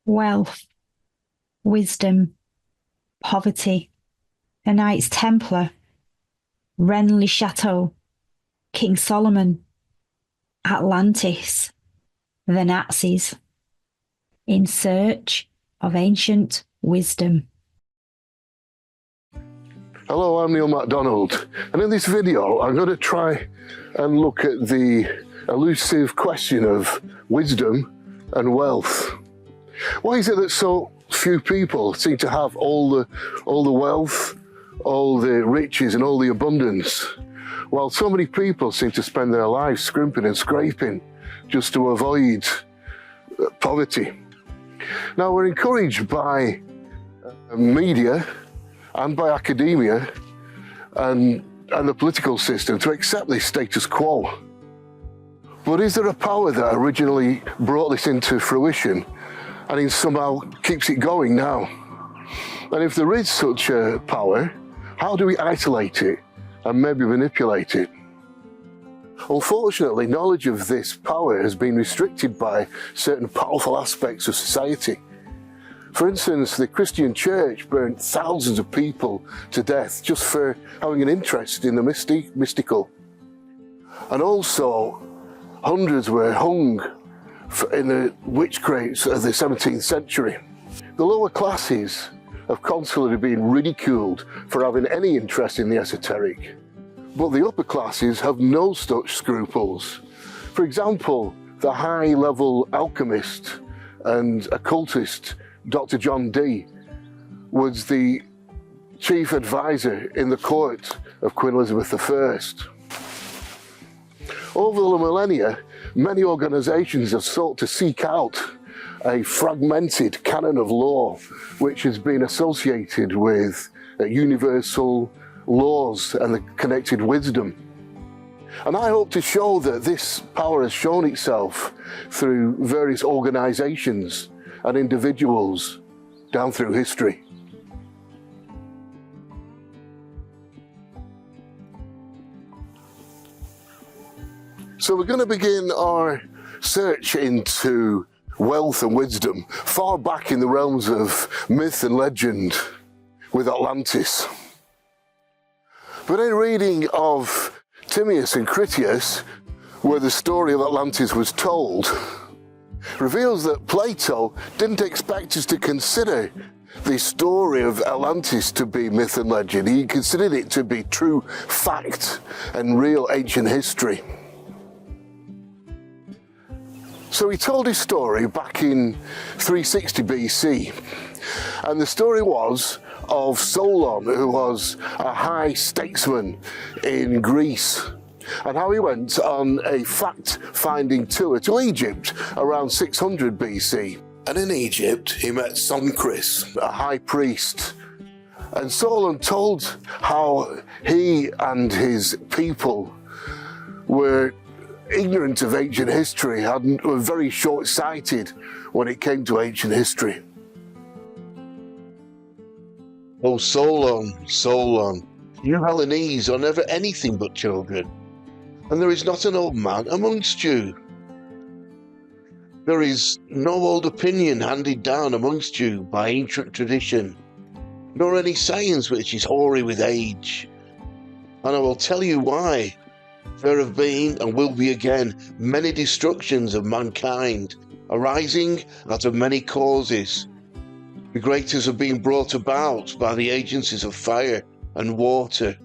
wealth, wisdom, poverty, a Knights Templar, Renly Chateau, King Solomon, Atlantis, the Nazis, in search of ancient wisdom. Hello, I'm Neil MacDonald, and in this video I'm going to try and look at the elusive question of wisdom and wealth. Why is it that so few people seem to have all the wealth, all the riches and all the abundance, while so many people seem to spend their lives scrimping and scraping just to avoid poverty? Now, we're encouraged by media and by academia and the political system to accept this status quo. But is there a power that originally brought this into fruition and it somehow keeps it going now? And if there is such a power, how do we isolate it and maybe manipulate it? Unfortunately, knowledge of this power has been restricted by certain powerful aspects of society. For instance, the Christian church burnt thousands of people to death just for having an interest in the mystical. And also, hundreds were hung in the witch crates of the 17th century. The lower classes have constantly been ridiculed for having any interest in the esoteric. But the upper classes have no such scruples. For example, the high-level alchemist and occultist Dr. John Dee was the chief advisor in the court of Queen Elizabeth I. Over the millennia, many organizations have sought to seek out a fragmented canon of law which has been associated with universal laws and the connected wisdom. And I hope to show that this power has shown itself through various organizations and individuals down through history. So we're going to begin our search into wealth and wisdom far back in the realms of myth and legend with Atlantis. But in reading of Timaeus and Critias, where the story of Atlantis was told, reveals that Plato didn't expect us to consider the story of Atlantis to be myth and legend. He considered it to be true fact and real ancient history. So he told his story back in 360 BC, and the story was of Solon, who was a high statesman in Greece, and how he went on a fact-finding tour to Egypt around 600 BC. And in Egypt, he met Soncris, a high priest. And Solon told how he and his people were ignorant of ancient history, were very short-sighted when it came to ancient history. Oh, Solon, Solon, you Hellenese are never anything but children, and there is not an old man amongst you. There is no old opinion handed down amongst you by ancient tradition, nor any science which is hoary with age. And I will tell you why. There have been, and will be again, many destructions of mankind, arising out of many causes. The greatest have been brought about by the agencies of fire and water,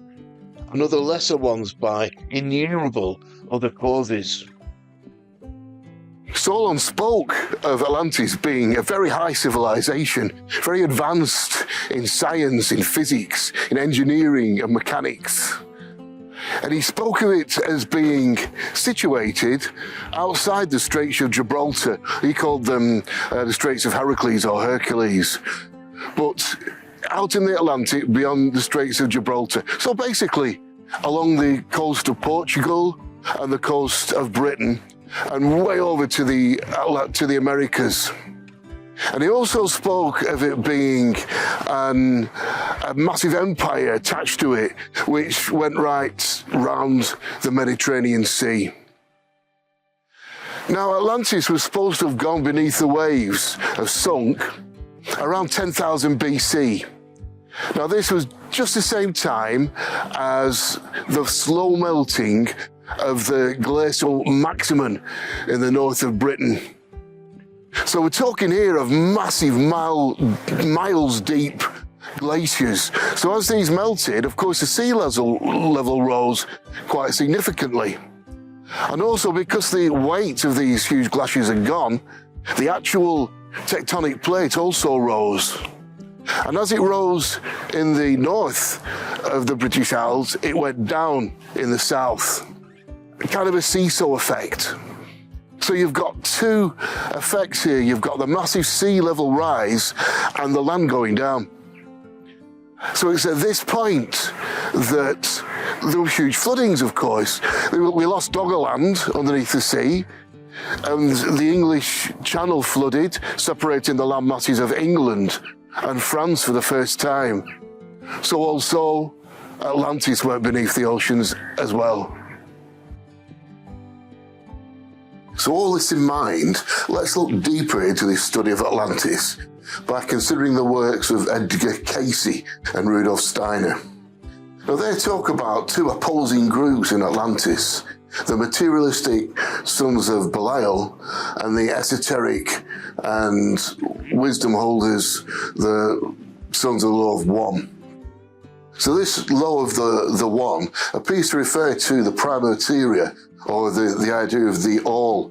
and other lesser ones by innumerable other causes. Solon spoke of Atlantis being a very high civilization, very advanced in science, in physics, in engineering and mechanics. And he spoke of it as being situated outside the Straits of Gibraltar. He called them the Straits of Heracles or Hercules, but out in the Atlantic beyond the Straits of Gibraltar. So basically along the coast of Portugal and the coast of Britain and way over to the Americas. And he also spoke of it being a massive empire attached to it, which went right round the Mediterranean Sea. Now, Atlantis was supposed to have gone beneath the waves, have sunk, around 10,000 BC. Now, this was just the same time as the slow melting of the glacial maximum in the north of Britain. So we're talking here of massive miles deep glaciers. So as these melted, of course, the sea level rose quite significantly. And also because the weight of these huge glaciers had gone, the actual tectonic plate also rose. And as it rose in the north of the British Isles, it went down in the south. Kind of a seesaw effect. So you've got two effects here. You've got the massive sea level rise and the land going down. So it's at this point that there were huge floodings, of course. We lost Doggerland underneath the sea, and the English Channel flooded, separating the land masses of England and France for the first time. So also Atlantis went beneath the oceans as well. So all this in mind, let's look deeper into this study of Atlantis by considering the works of Edgar Cayce and Rudolf Steiner. Now they talk about two opposing groups in Atlantis, the materialistic sons of Belial and the esoteric and wisdom holders, the sons of the law of one. So this law of the one appears to refer to the prima materia, or the idea of the all,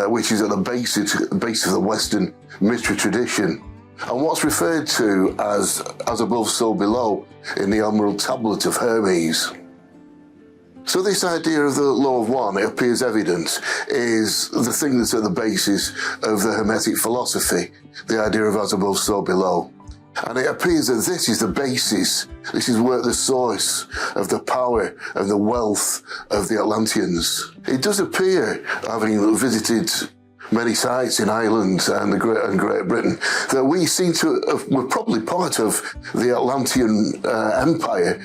which is at the base of the Western mystery tradition, and what's referred to as above, so below in the Emerald Tablet of Hermes. So this idea of the law of one, it appears evident, is the thing that's at the basis of the Hermetic philosophy, the idea of as above, so below. And it appears that this is the basis, this is where the source of the power and the wealth of the Atlanteans. It does appear, having visited many sites in Ireland and Great Britain, that we seem to we're probably part of the Atlantean empire,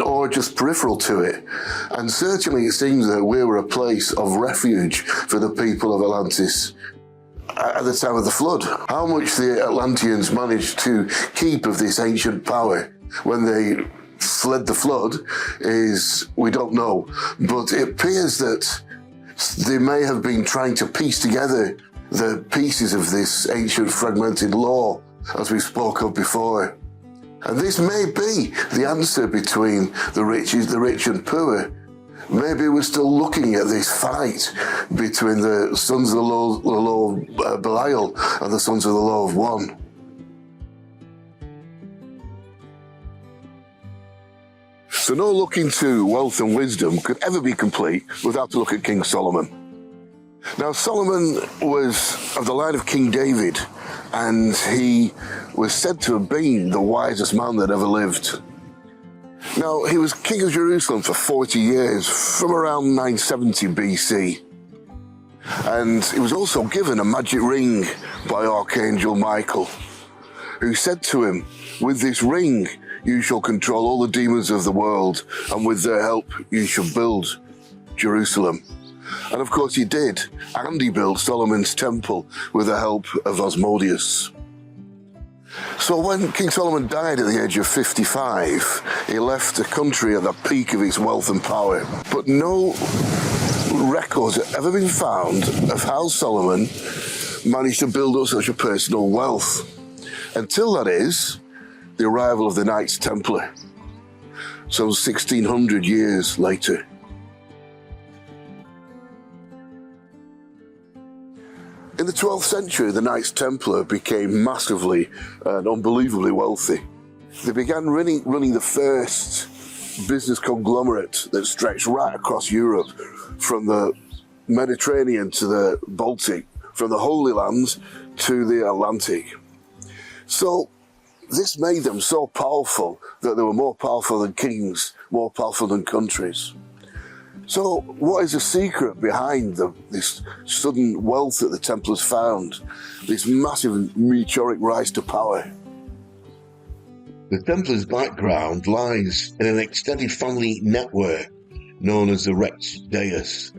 or just peripheral to it. And certainly it seems that we were a place of refuge for the people of Atlantis at the time of the flood. How much the Atlanteans managed to keep of this ancient power when they fled the flood we don't know. But it appears that they may have been trying to piece together the pieces of this ancient fragmented law, as we spoke of before. And this may be the answer between the rich and poor. Maybe we're still looking at this fight between the sons of the law of Belial and the sons of the law of one. So no look into wealth and wisdom could ever be complete without a look at King Solomon. Now Solomon was of the line of King David, and he was said to have been the wisest man that ever lived. Now, he was king of Jerusalem for 40 years, from around 970 BC. And he was also given a magic ring by Archangel Michael, who said to him, "With this ring, you shall control all the demons of the world, and with their help, you shall build Jerusalem." And of course he did, and he built Solomon's temple with the help of Asmodeus. So when King Solomon died at the age of 55, he left the country at the peak of its wealth and power. But no records have ever been found of how Solomon managed to build up such a personal wealth, until, that is, the arrival of the Knights Templar, some 1600 years later. In the 12th century, the Knights Templar became massively and unbelievably wealthy. They began running the first business conglomerate that stretched right across Europe, from the Mediterranean to the Baltic, from the Holy Lands to the Atlantic. So this made them so powerful that they were more powerful than kings, more powerful than countries. So what is the secret behind this sudden wealth that the Templars found, this massive meteoric rise to power? The Templars' background lies in an extended family network known as the Rex Deus.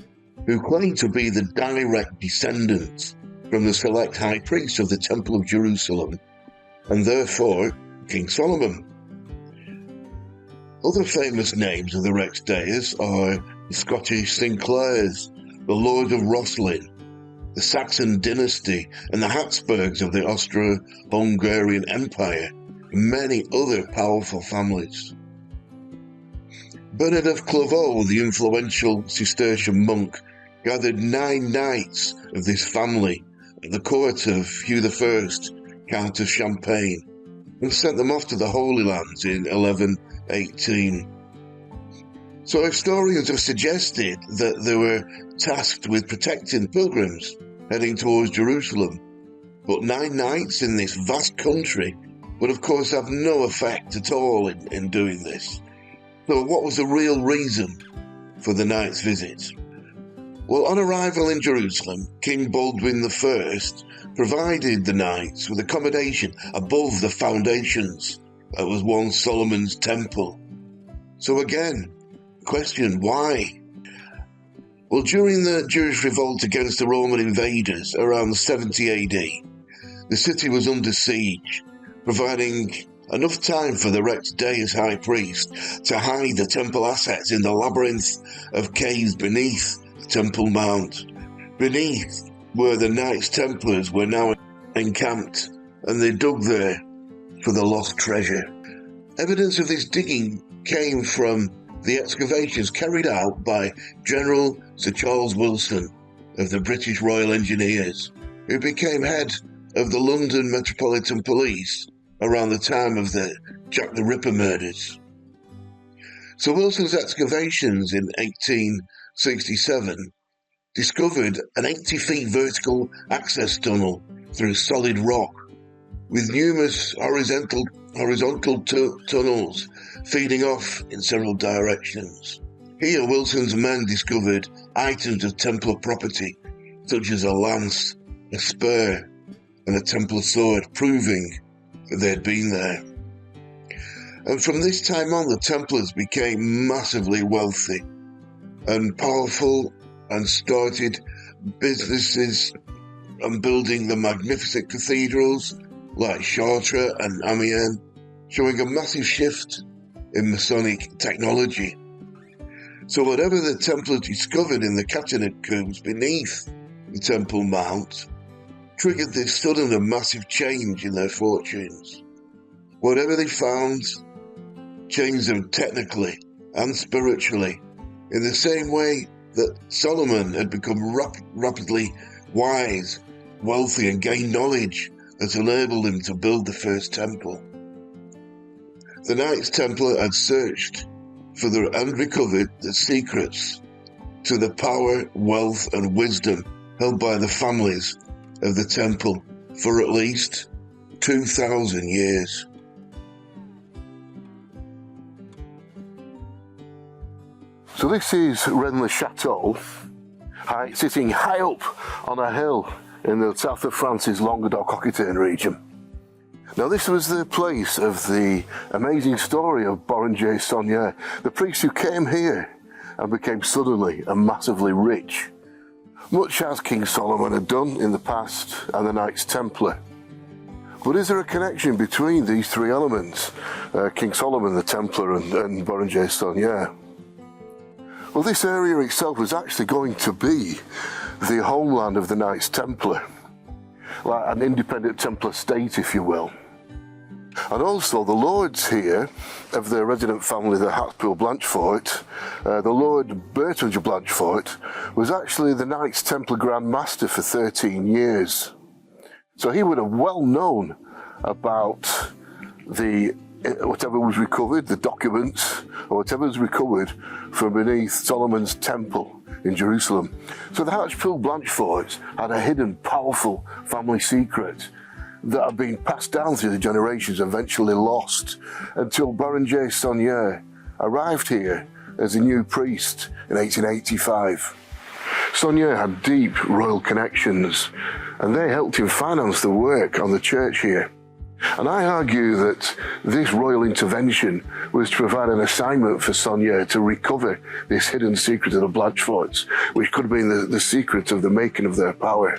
who claimed to be the direct descendants from the select high priest of the Temple of Jerusalem, and therefore King Solomon. Other famous names of the Rex Deus are the Scottish Sinclairs, the Lord of Rosslyn, the Saxon dynasty, and the Habsburgs of the Austro-Hungarian Empire, and many other powerful families. Bernard of Clairvaux, the influential Cistercian monk, gathered 9 knights of this family at the court of Hugh I, Count of Champagne, and sent them off to the Holy Lands in 1118. So historians have suggested that they were tasked with protecting pilgrims heading towards Jerusalem, but 9 knights in this vast country would of course have no effect at all in doing this. So what was the real reason for the knights' visit? Well, on arrival in Jerusalem, King Baldwin I provided the knights with accommodation above the foundations that was once Solomon's temple. So again, question, why? Well, during the Jewish revolt against the Roman invaders around 70 AD, the city was under siege, providing enough time for the Rex Deus high priest to hide the temple assets in the labyrinth of caves beneath the Temple Mount. Beneath where the Knights Templars were now encamped, and they dug there for the lost treasure. Evidence of this digging came from the excavations carried out by General Sir Charles Wilson of the British Royal Engineers, who became head of the London Metropolitan Police around the time of the Jack the Ripper murders. So Wilson's excavations in 1867 discovered an 80 feet vertical access tunnel through solid rock, with numerous horizontal tunnels feeding off in several directions. Here Wilson's men discovered items of Templar property, such as a lance, a spur, and a Templar sword, proving that they had been there. And from this time on, the Templars became massively wealthy and powerful, and started businesses and building the magnificent cathedrals like Chartres and Amiens, showing a massive shift in Masonic technology. So whatever the Templars discovered in the catacombs beneath the Temple Mount triggered this sudden and massive change in their fortunes. Whatever they found changed them technically and spiritually, in the same way that Solomon had become rapidly wise, wealthy, and gained knowledge that enabled him to build the first temple. The Knights Templar had searched for and recovered the secrets to the power, wealth, and wisdom held by the families of the temple for at least 2,000 years. So this is Rennes Chateau, sitting high up on a hill in the south of France's Languedoc-Aquitaine region. Now this was the place of the amazing story of Berenger Saunier, the priest who came here and became suddenly and massively rich, much as King Solomon had done in the past and the Knights Templar. But is there a connection between these 3 elements, King Solomon, the Templar, and Berenger Saunier? Well, this area itself was actually going to be the homeland of the Knights Templar, like an independent Templar state, if you will. And also the lords here of the resident family, the Hatfield-Blanchefort, the Lord Bertrand of Blanchefort, was actually the Knights Templar Grand Master for 13 years. So he would have well known about whatever was recovered, the documents, or whatever was recovered from beneath Solomon's temple in Jerusalem. So the Hatfield-Blancheforts had a hidden, powerful family secret that had been passed down through the generations, eventually lost, until Berenger Saunier arrived here as a new priest in 1885. Saunier had deep royal connections, and they helped him finance the work on the church here. And I argue that this royal intervention was to provide an assignment for Sonia to recover this hidden secret of the Blancheforts, which could have been the secret of the making of their power.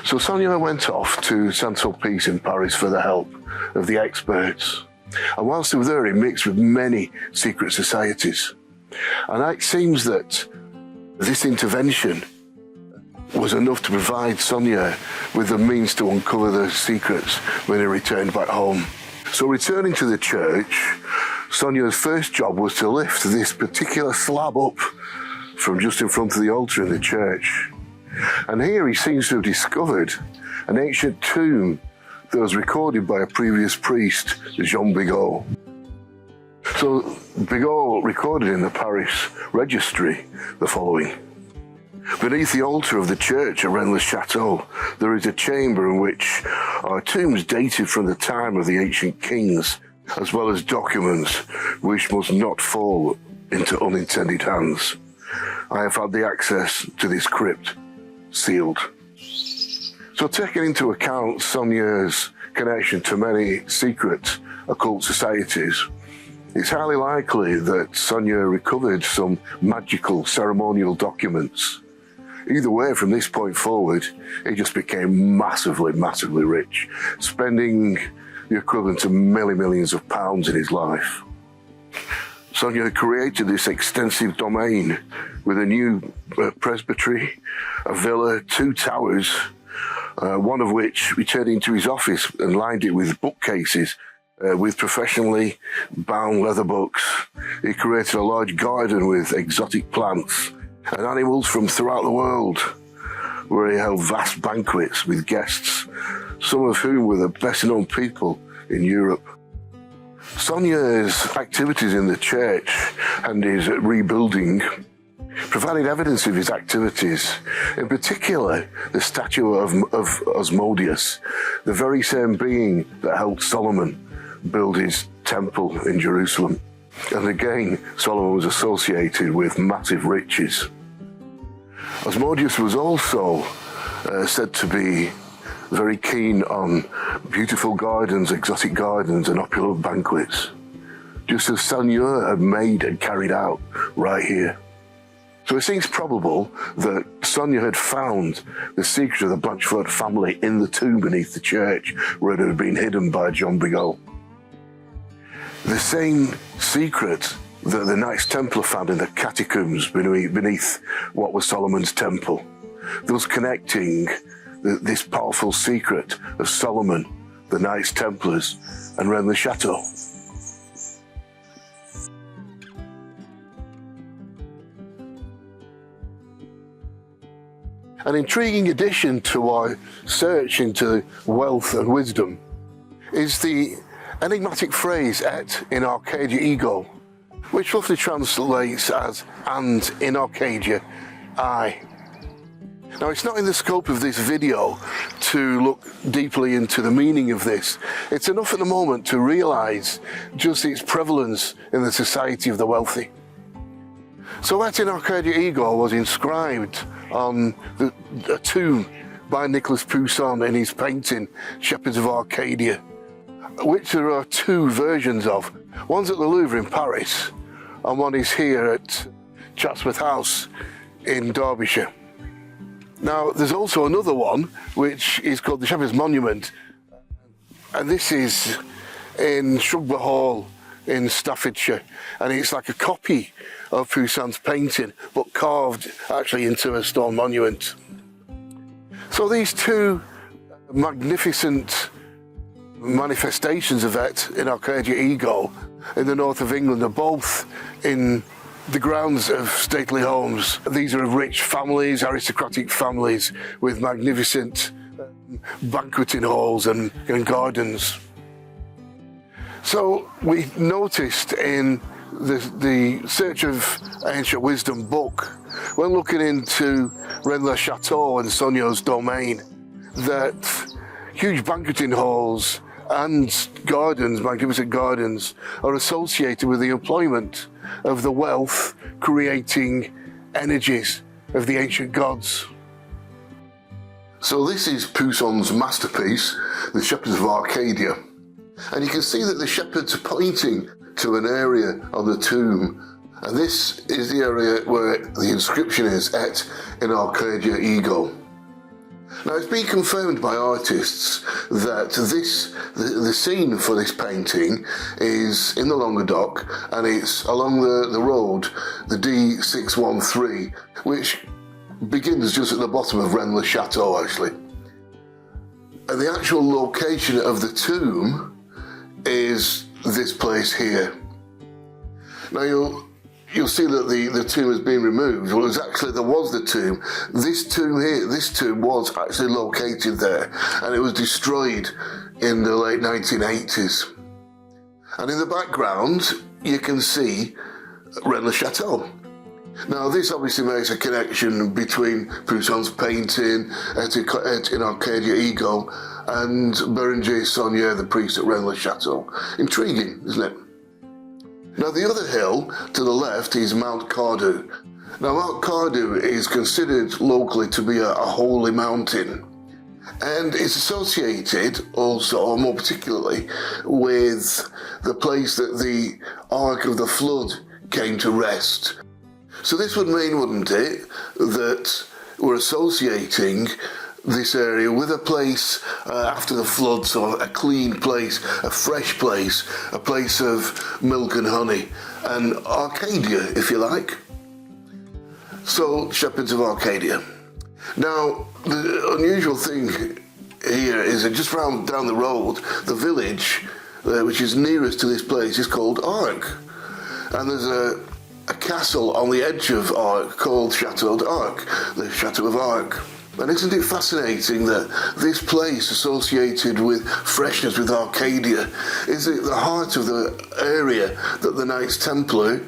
So Sonia went off to Saint-Sulpice in Paris for the help of the experts. And whilst they were there, he mixed with many secret societies. And it seems that this intervention was enough to provide Sonia with the means to uncover the secrets when he returned back home. So returning to the church, Sonia's first job was to lift this particular slab up from just in front of the altar in the church. And here he seems to have discovered an ancient tomb that was recorded by a previous priest, Jean Bigot. So Bigot recorded in the Paris registry the following. Beneath the altar of the church at Rennes-le-Château, there is a chamber in which are tombs dated from the time of the ancient kings, as well as documents which must not fall into unintended hands. I have had the access to this crypt sealed. So taking into account Sonia's connection to many secret occult societies, it's highly likely that Sonia recovered some magical ceremonial documents. Either way, from this point forward, he just became massively, massively rich, spending the equivalent of millions of pounds in his life. Sonia created this extensive domain with a new presbytery, a villa, 2 towers, one of which he turned into his office and lined it with bookcases with professionally bound leather books. He created a large garden with exotic plants and animals from throughout the world, where he held vast banquets with guests, some of whom were the best-known people in Europe. Sonia's activities in the church and his rebuilding provided evidence of his activities, in particular the statue of Asmodeus, the very same being that helped Solomon build his temple in Jerusalem. And again, Solomon was associated with massive riches. Asmodeus was also said to be very keen on beautiful gardens, exotic gardens, and opulent banquets, just as Sonia had made and carried out right here. So it seems probable that Sonia had found the secret of the Blanchefort family in the tomb beneath the church, where it had been hidden by John Bigot. The same secret that the Knights Templar found in the catacombs beneath what was Solomon's temple, thus connecting this powerful secret of Solomon, the Knights Templars, and Rennes-le-Château. An intriguing addition to our search into wealth and wisdom is the enigmatic phrase "et in Arcadia ego," which roughly translates as "and in Arcadia, I." Now, it's not in the scope of this video to look deeply into the meaning of this. It's enough at the moment to realise just its prevalence in the society of the wealthy. So "et in Arcadia ego" was inscribed on a tomb by Nicolas Poussin in his painting Shepherds of Arcadia, which there are 2 versions of. One's at the Louvre in Paris, and one is here at Chatsworth House in Derbyshire. Now, there's also another one, which is called the Shepherd's Monument, and this is in Shrubber Hall in Staffordshire, and it's like a copy of Poussin's painting, but carved actually into a stone monument. So these 2 magnificent manifestations of "et in Arcadia ego" in the north of England are both in the grounds of stately homes. These are of rich families, aristocratic families, with magnificent banqueting halls and gardens. So we noticed in the Search of Ancient Wisdom book, when looking into Rennes-le-Château and Sonia's domain, that huge banqueting halls and gardens, magnificent gardens, are associated with the employment of the wealth creating energies of the ancient gods. So this is Poussin's masterpiece, The Shepherds of Arcadia. And you can see that the shepherds are pointing to an area on the tomb. And this is the area where the inscription is, Et in Arcadia Ego. Now, it's been confirmed by artists that the scene for this painting is in the Languedoc, and it's along the road, the D613, which begins just at the bottom of Rennes-le-Château, actually. And the actual location of the tomb is this place here. Now, you'll see that the tomb has been removed. Well, there was the tomb. This tomb here, this tomb was actually located there, and it was destroyed in the late 1980s. And in the background, you can see Rennes-le-Château. Now, this obviously makes a connection between Pousson's painting, Et in Arcadia Ego, and Berenger Saunier, the priest at Rennes-le-Château. Intriguing, isn't it? Now, the other hill to the left is Mount Cardew. Now, Mount Cardew is considered locally to be a holy mountain, and it's associated also, or more particularly, with the place that the Ark of the Flood came to rest. So this would mean, wouldn't it, that we're associating this area with a place after the flood, so a clean place, a fresh place, a place of milk and honey, and Arcadia, if you like. So, shepherds of Arcadia. Now, the unusual thing here is that just down the road, the village, which is nearest to this place, is called Arc. And there's a castle on the edge of Arc called Chateau d'Arc, the Chateau of Arc. And isn't it fascinating that this place associated with freshness, with Arcadia, is at the heart of the area that the Knights Templar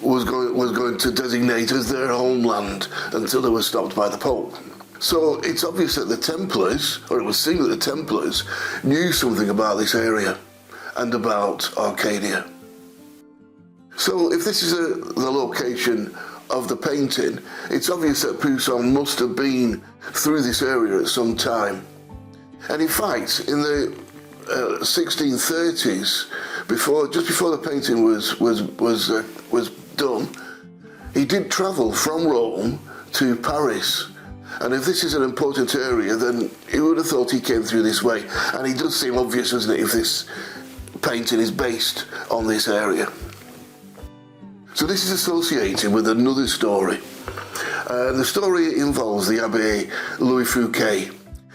was going to designate as their homeland until they were stopped by the Pope. So it's obvious that the Templars, or it was seen that the Templars, knew something about this area and about Arcadia. So if this is the location of the painting, it's obvious that Pousson must have been through this area at some time. And in fact, in the 1630s, just before the painting was done, he did travel from Rome to Paris. And if this is an important area, then he would have thought he came through this way. And it does seem obvious, doesn't it, if this painting is based on this area. So this is associated with another story. The story involves the Abbé Louis Fouquet.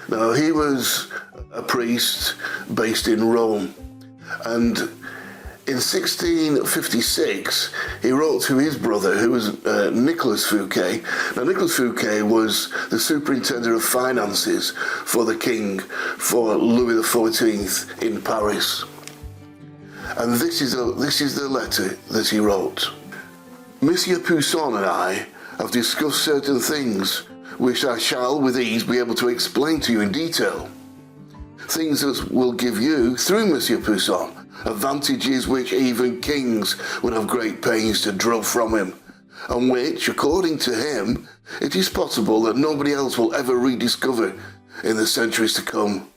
Now, he was a priest based in Rome, and in 1656 he wrote to his brother, who was Nicolas Fouquet. Now, Nicolas Fouquet was the superintendent of finances for the king, for Louis XIV in Paris. And this is the letter that he wrote. Monsieur Pousson and I have discussed certain things which I shall with ease be able to explain to you in detail. Things that will give you, through Monsieur Pousson, advantages which even kings would have great pains to draw from him, and which, according to him, it is possible that nobody else will ever rediscover in the centuries to come.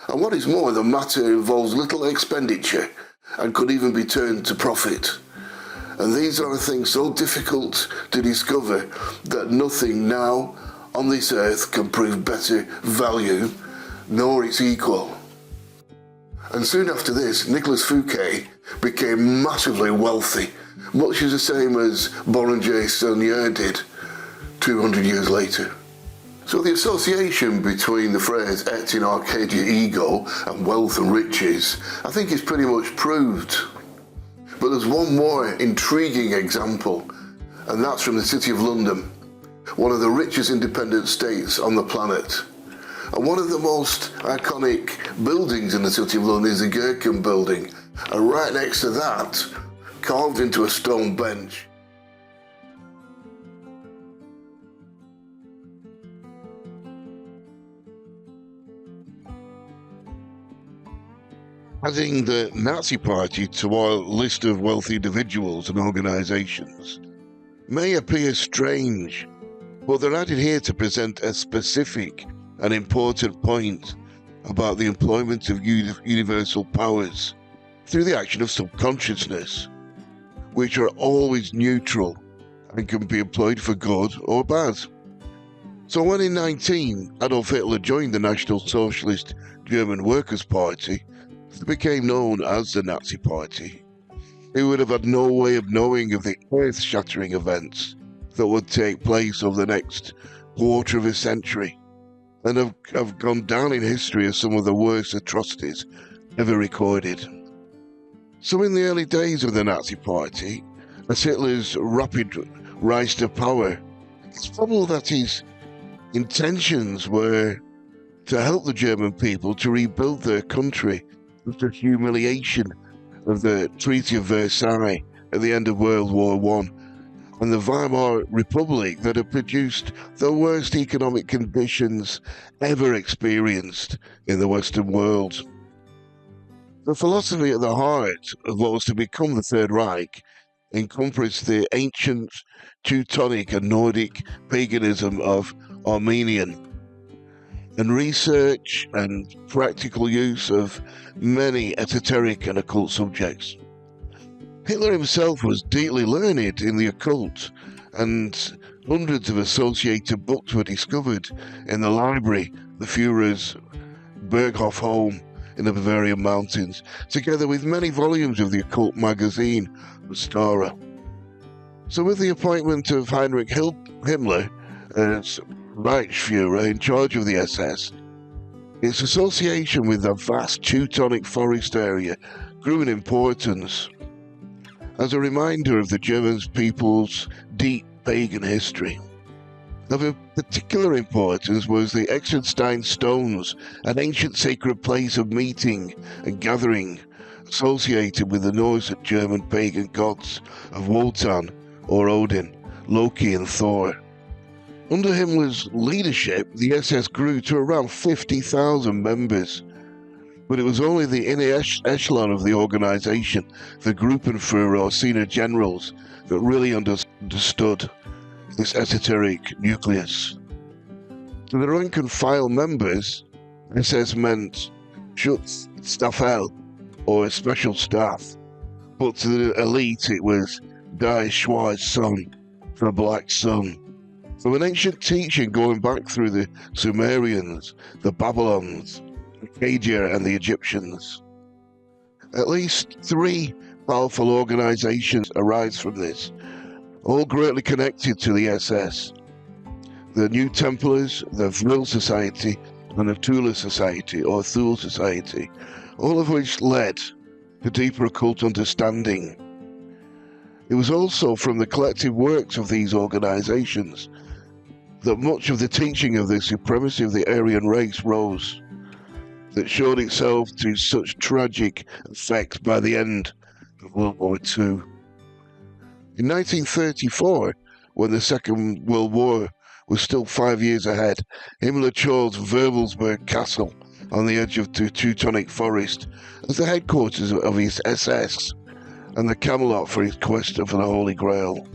And what is more, the matter involves little expenditure and could even be turned to profit. And these are things so difficult to discover that nothing now on this earth can prove better value, nor its equal. And soon after this, Nicolas Fouquet became massively wealthy, much as the same as Berenger Saunier did 200 years later. So the association between the phrase Et in Arcadia Ego and wealth and riches, I think, is pretty much proved. But there's one more intriguing example, and that's from the City of London, one of the richest independent states on the planet. And one of the most iconic buildings in the City of London is the Gherkin building, and right next to that, carved into a stone bench, adding the Nazi Party to our list of wealthy individuals and organizations may appear strange, but they're added here to present a specific and important point about the employment of universal powers through the action of subconsciousness, which are always neutral and can be employed for good or bad. So when in 19 Adolf Hitler joined the National Socialist German Workers' Party, it became known as the Nazi Party, he would have had no way of knowing of the earth-shattering events that would take place over the next quarter of a century, and have gone down in history as some of the worst atrocities ever recorded. So in the early days of the Nazi Party, as Hitler's rapid rise to power, it's probable that his intentions were to help the German people to rebuild their country after humiliation of the Treaty of Versailles at the end of World War I and the Weimar Republic that had produced the worst economic conditions ever experienced in the Western world. The philosophy at the heart of what was to become the Third Reich encompassed the ancient Teutonic and Nordic paganism of Armenian, and research and practical use of many esoteric and occult subjects. Hitler himself was deeply learned in the occult, and hundreds of associated books were discovered in the library, the Führer's Berghof home in the Bavarian mountains, together with many volumes of the occult magazine, Stara. So with the appointment of Heinrich Himmler as Reichsführer in charge of the SS, its association with the vast Teutonic forest area grew in importance as a reminder of the German people's deep pagan history. Of a particular importance was the Exenstein stones, an ancient sacred place of meeting and gathering associated with the Norse and German pagan gods of Wotan or Odin, Loki and Thor. Under Himmler's leadership, the SS grew to around 50,000 members, but it was only the inner echelon of the organization, the Gruppenführer or senior generals, that really understood this esoteric nucleus. To the rank and file members, SS meant Schutzstaffel, or special staff, but to the elite it was Die Schwarze Sonne, the Black Sun. From an ancient teaching going back through the Sumerians, the Babylons, Acadia and the Egyptians. At least 3 powerful organizations arise from this, all greatly connected to the SS. The New Templars, the Vril Society, and the Thule Society, or Thule Society, all of which led to deeper occult understanding. It was also from the collective works of these organizations that much of the teaching of the supremacy of the Aryan race rose, that showed itself to such tragic effect by the end of World War II. In 1934, when the Second World War was still 5 years ahead, Himmler chose Wirbelsberg Castle on the edge of the Teutonic Forest as the headquarters of his SS and the Camelot for his quest for the Holy Grail.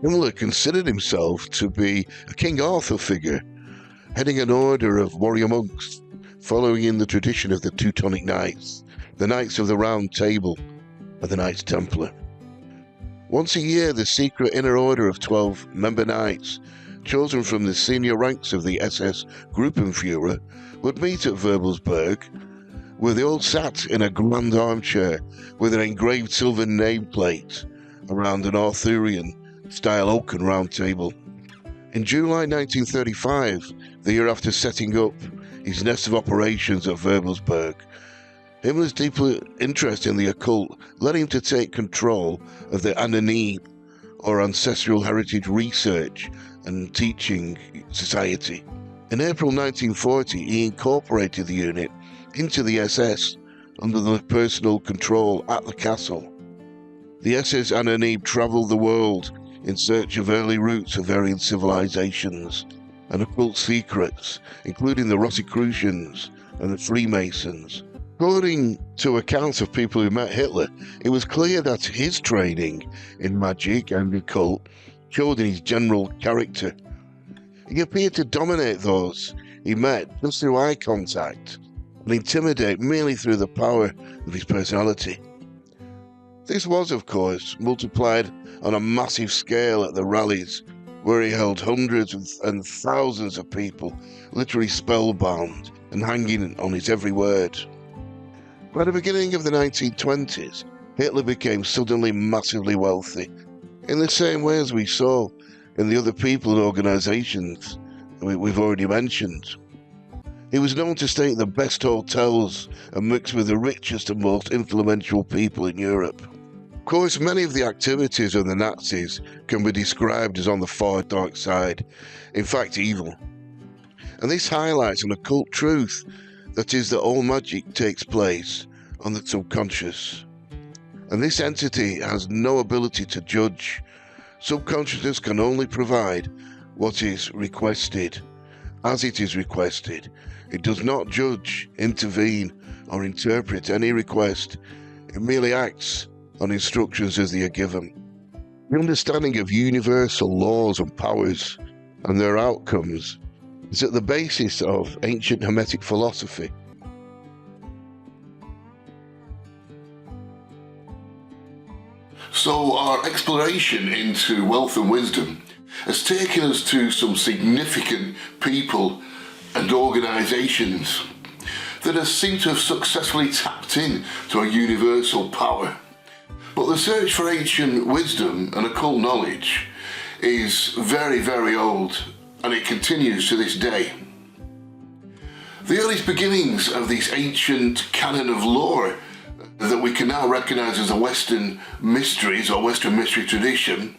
Himmler considered himself to be a King Arthur figure, heading an order of warrior monks, following in the tradition of the Teutonic Knights, the Knights of the Round Table, and the Knights Templar. Once a year, the secret inner order of 12 member knights, chosen from the senior ranks of the SS Gruppenführer, would meet at Wirbelsberg, where they all sat in a grand armchair with an engraved silver nameplate around an Arthurian-style oaken round table. In July 1935, the year after setting up his nest of operations at Wirbelsberg, Himmler's deep interest in the occult led him to take control of the Anonym, or Ancestral Heritage Research and Teaching Society. In April 1940, he incorporated the unit into the SS under the personal control at the castle. The SS Anonym traveled the world in search of early roots of Aryan civilizations and occult secrets, including the Rosicrucians and the Freemasons. According to accounts of people who met Hitler, it was clear that his training in magic and occult showed in his general character. He appeared to dominate those he met just through eye contact, and intimidate merely through the power of his personality. This was, of course, multiplied on a massive scale at the rallies, where he held hundreds and thousands of people literally spellbound and hanging on his every word. By the beginning of the 1920s, Hitler became suddenly massively wealthy, in the same way as we saw in the other people and organisations we've already mentioned. He was known to stay at the best hotels and mix with the richest and most influential people in Europe. Of course, many of the activities of the Nazis can be described as on the far dark side, in fact evil. And this highlights an occult truth, that is that all magic takes place on the subconscious. And this entity has no ability to judge. Subconsciousness can only provide what is requested, as it is requested. It does not judge, intervene, or interpret any request. It merely acts on instructions as they are given. The understanding of universal laws and powers and their outcomes is at the basis of ancient Hermetic philosophy. So our exploration into wealth and wisdom has taken us to some significant people and organisations that have seemed to have successfully tapped in to a universal power. But the search for ancient wisdom and occult knowledge is very, very old, and it continues to this day. The earliest beginnings of this ancient canon of lore that we can now recognise as the Western mysteries or Western mystery tradition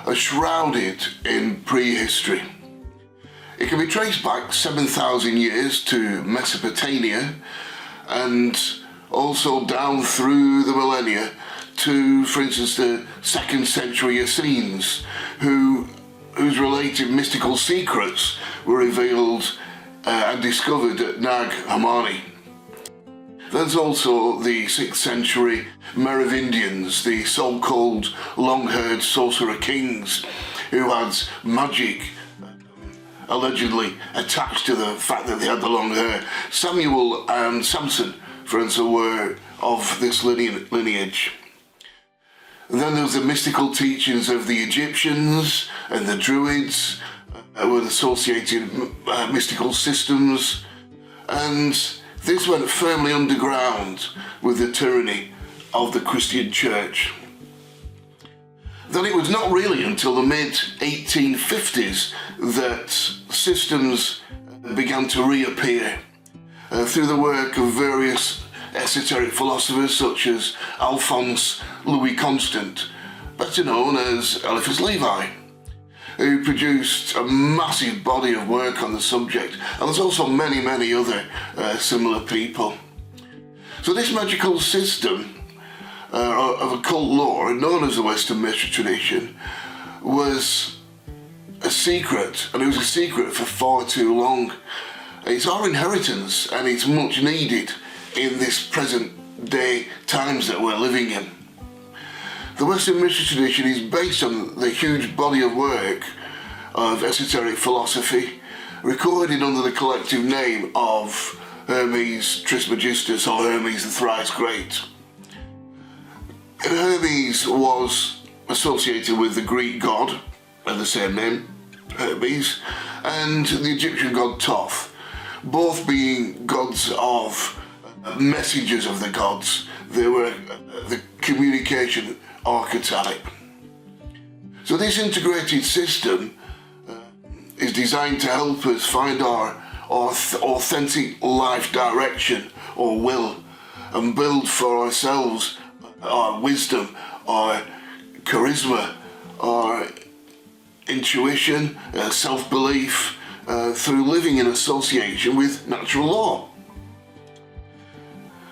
are shrouded in prehistory. It can be traced back 7,000 years to Mesopotamia, and also down through the millennia to, for instance, the 2nd century Essenes, whose related mystical secrets were revealed and discovered at Nag Hammadi. There's also the 6th century Merovingians, the so-called long-haired sorcerer kings, who had magic allegedly attached to the fact that they had the long hair. Samuel and Samson, for instance, were of this lineage. And then there was the mystical teachings of the Egyptians and the Druids with associated mystical systems, and this went firmly underground with the tyranny of the Christian Church. Then it was not really until the mid-1850s that systems began to reappear through the work of various esoteric philosophers such as Alphonse Louis Constant, better known as Eliphas Levi, who produced a massive body of work on the subject, and there's also many, many other similar people. So this magical system of occult lore, known as the Western mystery tradition, was a secret, and it was a secret for far too long. It's our inheritance, and it's much needed in this present day times that we're living in. The Western mystery tradition is based on the huge body of work of esoteric philosophy recorded under the collective name of Hermes Trismegistus, or Hermes the Thrice Great. Hermes was associated with the Greek god of the same name, Hermes, and the Egyptian god Thoth, both being gods of messengers of the gods. They were the communication archetype. So this integrated system is designed to help us find our authentic life direction or will, and build for ourselves our wisdom, our charisma, our intuition, self-belief, through living in association with natural law.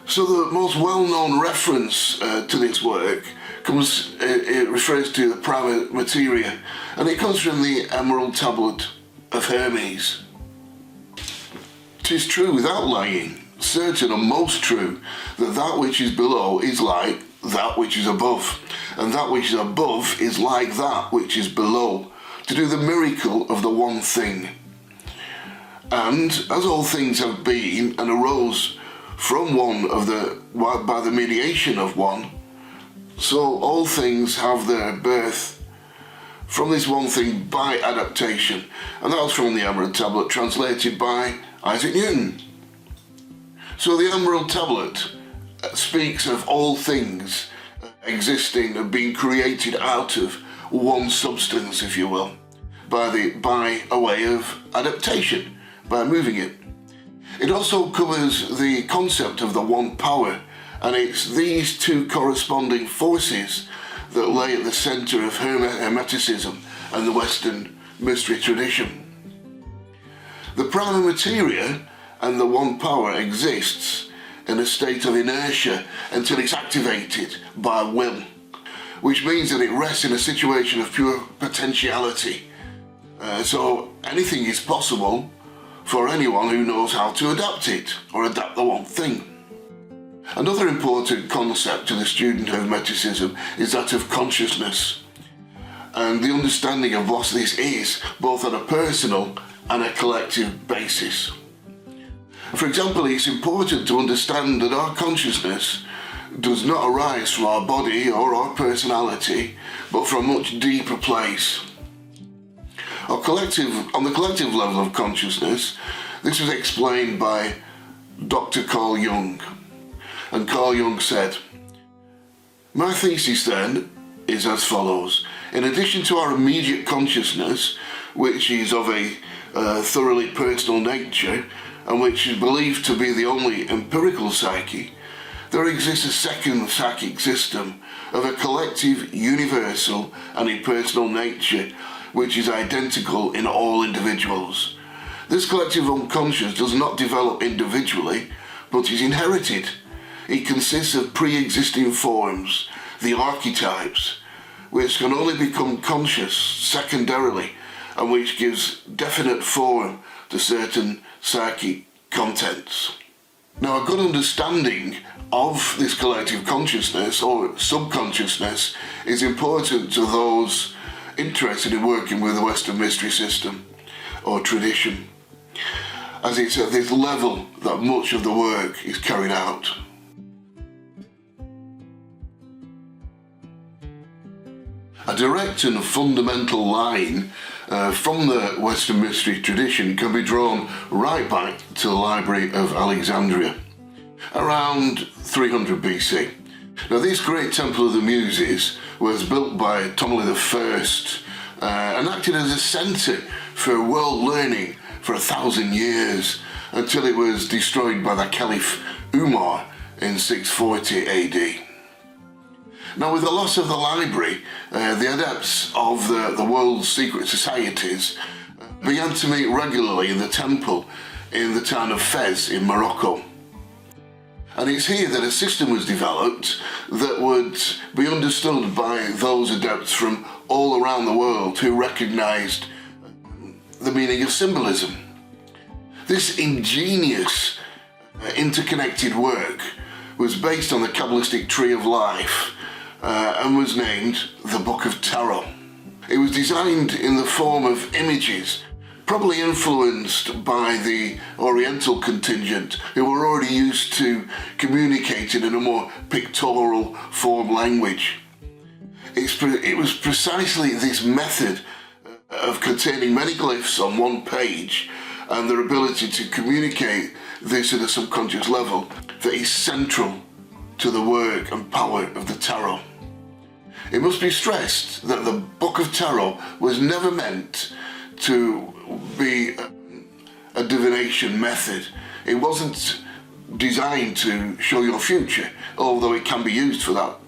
So the most well-known reference to this work it refers to the prima materia, and it comes from the Emerald Tablet of Hermes. 'Tis true without lying, certain and most true, that that which is below is like that which is above, and that which is above is like that which is below, to do the miracle of the one thing. And as all things have been and arose from one of by the mediation of one, so all things have their birth from this one thing by adaptation. And that was from the Emerald Tablet, translated by Isaac Newton. So the Emerald Tablet speaks of all things existing and being created out of one substance, if you will, by a way of adaptation, by moving it. It also covers the concept of the one power, and it's these two corresponding forces that lay at the centre of Hermeticism and the Western mystery tradition. The prima materia and the one power exists in a state of inertia until it's activated by will, which means that it rests in a situation of pure potentiality. So anything is possible for anyone who knows how to adapt it, or adapt the one thing. Another important concept to the student of Hermeticism is that of consciousness, and the understanding of what this is, both on a personal and a collective basis. For example, it's important to understand that our consciousness does not arise from our body or our personality, but from a much deeper place. On the collective level of consciousness, this was explained by Dr. Carl Jung. And Carl Jung said, "My thesis then is as follows. In addition to our immediate consciousness, which is of a thoroughly personal nature, and which is believed to be the only empirical psyche, there exists a second psychic system of a collective, universal and impersonal nature, which is identical in all individuals. This collective unconscious does not develop individually, but is inherited. It consists of pre-existing forms, the archetypes, which can only become conscious secondarily, and which gives definite form to certain psychic contents." Now, a good understanding of this collective consciousness or subconsciousness is important to those interested in working with the Western mystery system or tradition, as it's at this level that much of the work is carried out. A direct and fundamental line from the Western mystery tradition can be drawn right back to the Library of Alexandria, around 300 BC. Now, this great temple of the Muses was built by Ptolemy I and acted as a centre for world learning for 1,000 years until it was destroyed by the Caliph Umar in 640 AD. Now, with the loss of the library, the adepts of the world's secret societies began to meet regularly in the temple in the town of Fez in Morocco. And it's here that a system was developed that would be understood by those adepts from all around the world who recognized the meaning of symbolism. This ingenious, interconnected work was based on the Kabbalistic tree of life and was named the Book of Tarot. It was designed in the form of images, probably influenced by the Oriental contingent who were already used to communicating in a more pictorial form language. It was precisely this method of containing many glyphs on one page and their ability to communicate this at a subconscious level that is central to the work and power of the tarot. It must be stressed that the Book of Tarot was never meant to be a divination method. It wasn't designed to show your future, although it can be used for that.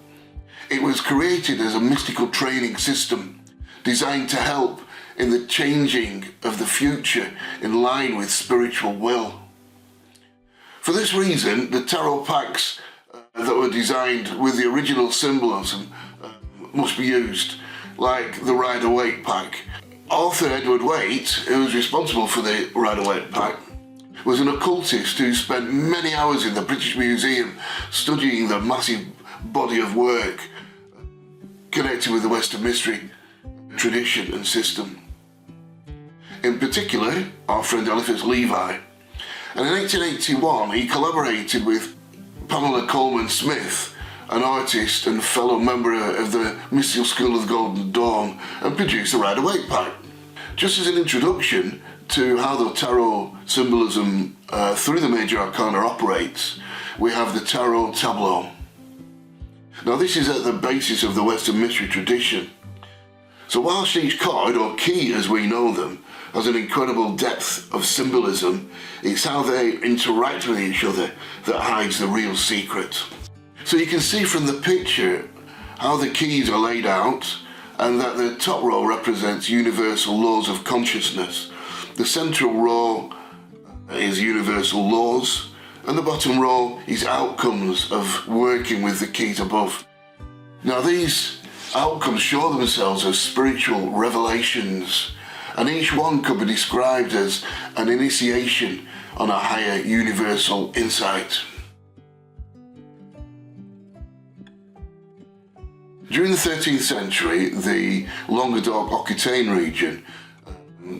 It was created as a mystical training system designed to help in the changing of the future in line with spiritual will. For this reason, the tarot packs that were designed with the original symbolism must be used, like the Rider-Waite pack. Arthur Edward Waite, who was responsible for the Rider-Waite pack, was an occultist who spent many hours in the British Museum studying the massive body of work connected with the Western mystery tradition and system. In particular, our friend Eliphas Levi And in 1881, he collaborated with Pamela Coleman Smith, an artist and fellow member of the mystical school of the Golden Dawn, and produced the Rider-Waite pack. Just as an introduction to how the tarot symbolism through the major arcana operates, we have the tarot tableau. Now this is at the basis of the Western mystery tradition. So whilst each card, or key as we know them, has an incredible depth of symbolism, it's how they interact with each other that hides the real secret. So you can see from the picture how the keys are laid out, and that the top row represents universal laws of consciousness. The central row is universal laws, and the bottom row is outcomes of working with the keys above. Now these outcomes show themselves as spiritual revelations, and each one could be described as an initiation on a higher universal insight. During the 13th century, the Languedoc-Aquitaine region,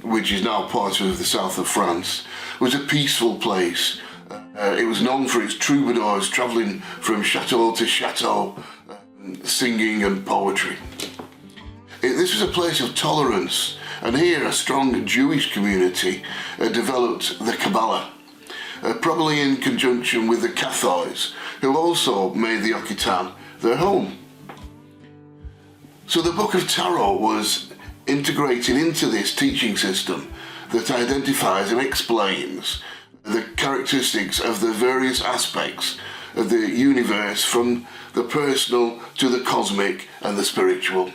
which is now part of the south of France, was a peaceful place. It was known for its troubadours travelling from chateau to chateau, singing and poetry. This was a place of tolerance, and here a strong Jewish community developed the Kabbalah, probably in conjunction with the Cathars, who also made the Aquitaine their home. So the Book of Tarot was integrated into this teaching system that identifies and explains the characteristics of the various aspects of the universe, from the personal to the cosmic and the spiritual.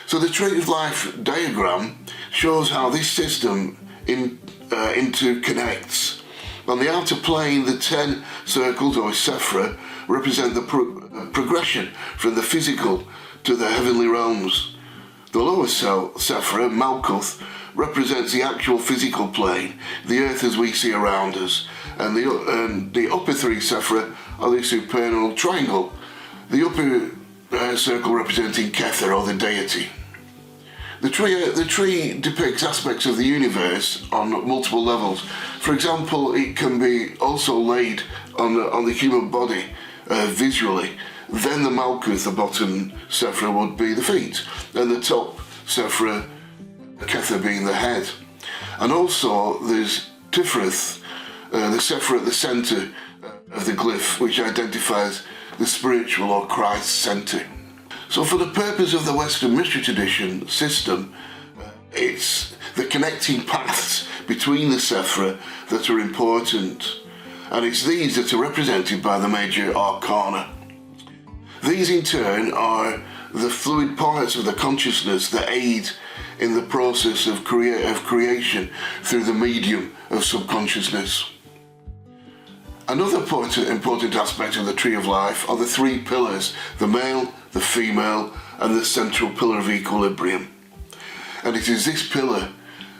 So the Tree of Life diagram shows how this system interconnects. On the outer plane, the 10 circles, or sephira, represent the progression from the physical to the heavenly realms. The lower sephira, Malkuth, represents the actual physical plane, the earth as we see around us, and the upper 3 sephira are the supernal triangle, the upper circle representing Kether, or the deity. The tree depicts aspects of the universe on multiple levels. For example, it can be also laid on the human body visually. Then the Malkuth, the bottom sephira, would be the feet, and the top sephira, Kether, being the head. And also there's Tiferet, the sephira at the centre of the glyph, which identifies the spiritual or Christ centre. So for the purpose of the Western mystery tradition system, it's the connecting paths between the sephira that are important, and it's these that are represented by the major arcana. These in turn are the fluid parts of the consciousness that aid in the process of creation through the medium of subconsciousness. Another important aspect of the Tree of Life are the 3 pillars: the male, the female, and the central pillar of equilibrium. And it is this pillar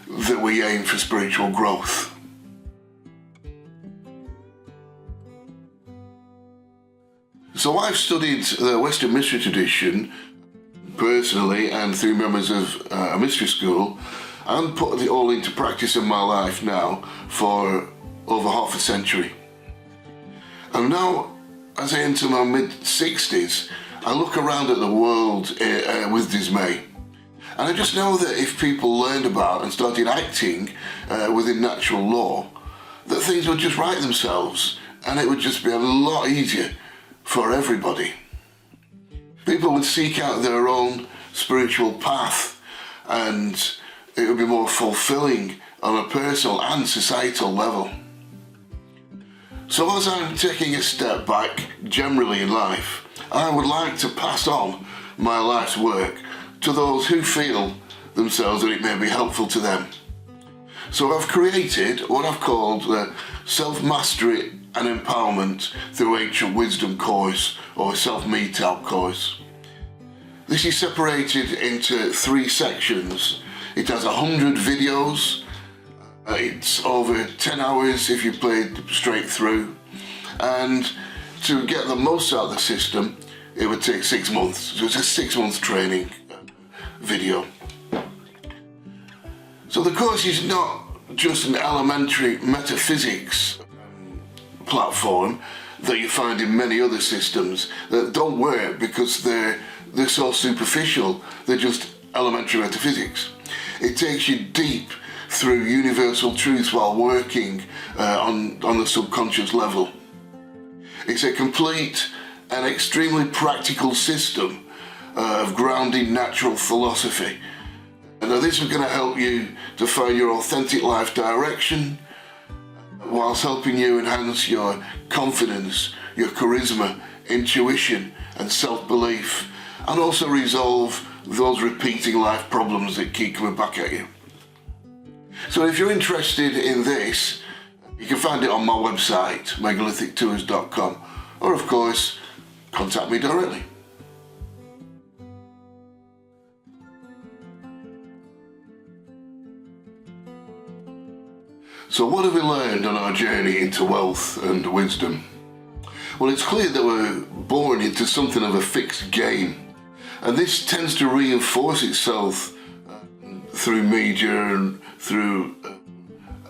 that we aim for spiritual growth. So I've studied the Western mystery tradition personally and through members of a mystery school, and put it all into practice in my life now for over half a century. And now, as I enter my mid-60s, I look around at the world with dismay. And I just know that if people learned about and started acting within natural law, that things would just right themselves, and it would just be a lot easier for everybody. People would seek out their own spiritual path, and it would be more fulfilling on a personal and societal level. So as I'm taking a step back generally in life, I would like to pass on my life's work to those who feel themselves that it may be helpful to them. So I've created what I've called the Self-Mastery and Empowerment Through Ancient Wisdom course, or Self-Me-Tap course. This is separated into 3 sections. It has 100 videos. It's over 10 hours if you play it straight through. And to get the most out of the system, it would take 6 months. So it's a 6-month training video. So the course is not just an elementary metaphysics platform that you find in many other systems that don't work because they're so superficial. They're just elementary metaphysics. It takes you deep through universal truths while working on the subconscious level. It's a complete and extremely practical system of grounding natural philosophy. Now this is going to help you to find your authentic life direction, whilst helping you enhance your confidence, your charisma, intuition and self-belief, and also resolve those repeating life problems that keep coming back at you. So if you're interested in this, you can find it on my website, megalithic-tours.com, or of course, contact me directly. So what have we learned on our journey into wealth and wisdom? Well, it's clear that we're born into something of a fixed game, and this tends to reinforce itself through media and through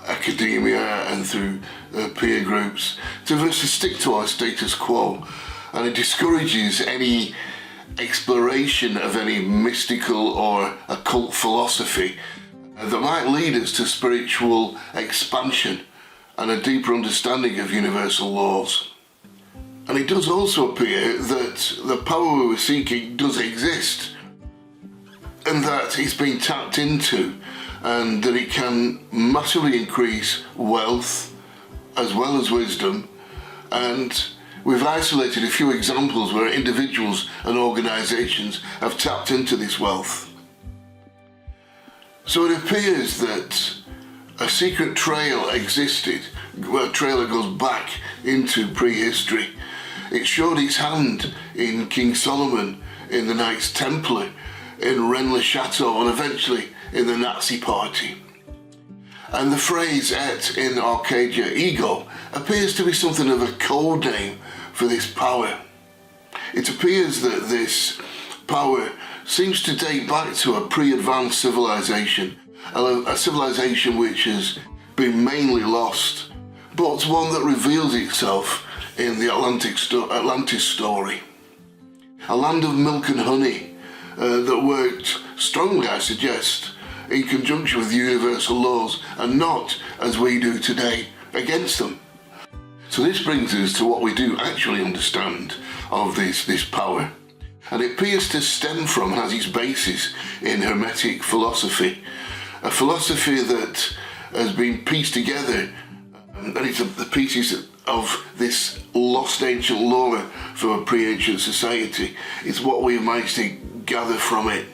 academia and through peer groups to stick to our status quo, and it discourages any exploration of any mystical or occult philosophy that might lead us to spiritual expansion and a deeper understanding of universal laws. And it does also appear that the power we were seeking does exist, and that it's been tapped into, and that it can massively increase wealth as well as wisdom. And we've isolated a few examples where individuals and organisations have tapped into this wealth. So it appears that a secret trail existed, a trail that goes back into prehistory. It showed its hand in King Solomon, in the Knights Templar, in Rennes-le-Château, and eventually in the Nazi Party. And the phrase "et in Arcadia ego" appears to be something of a code name for this power. It appears that this power seems to date back to a pre-advanced civilization, a civilization which has been mainly lost, but one that reveals itself in the Atlantis story. A land of milk and honey that worked strongly, I suggest, in conjunction with universal laws, and not, as we do today, against them. So this brings us to what we do actually understand of this power. And it appears to stem from and has its basis in Hermetic philosophy, a philosophy that has been pieced together, and it's the pieces of this lost ancient lore from a pre-ancient society. It's what we've managed to gather from it.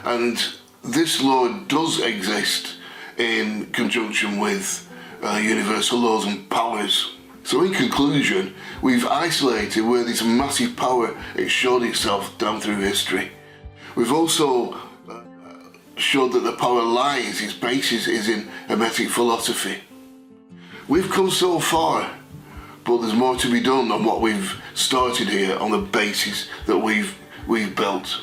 And this lore does exist in conjunction with universal laws and powers. So in conclusion, we've isolated where this massive power it showed itself down through history. We've also showed that the power lies, its basis is in Hermetic philosophy. We've come so far, but there's more to be done on what we've started here on the basis that we've built.